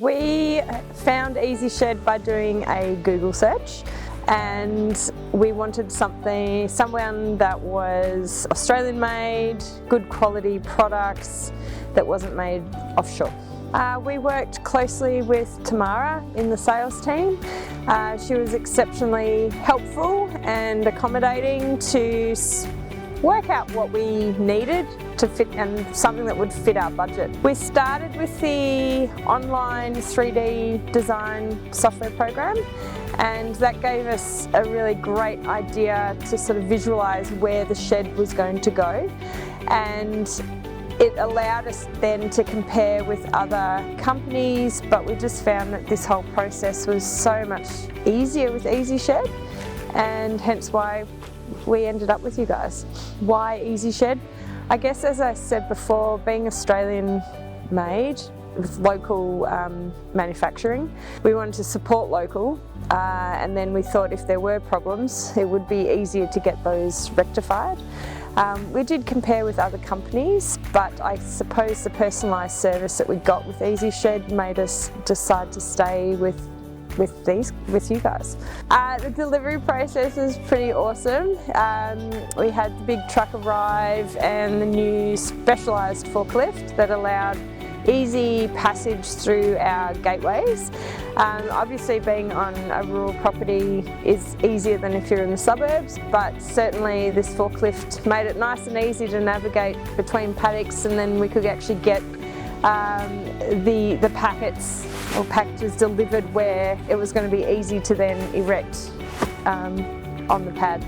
We found Easyshed by doing a Google search, and we wanted someone that was Australian made, good quality products that wasn't made offshore. We worked closely with Tamara in the sales team. She was exceptionally helpful and accommodating to work out what we needed to fit and something that would fit our budget. We started with the online 3D design software program, and that gave us a really great idea to sort of visualise where the shed was going to go, and it allowed us then to compare with other companies, but we just found that this whole process was so much easier with Easyshed, and hence why we ended up with you guys. Why Easyshed? I guess, as I said before, being Australian made with local manufacturing, we wanted to support local, and then we thought if there were problems it would be easier to get those rectified. We did compare with other companies, but I suppose the personalised service that we got with Easyshed made us decide to stay with you guys. The delivery process is pretty awesome. We had the big truck arrive and the new specialised forklift that allowed easy passage through our gateways. Obviously being on a rural property is easier than if you're in the suburbs, but certainly this forklift made it nice and easy to navigate between paddocks, and then we could actually get the packets or packages delivered where it was going to be easy to then erect on the pad.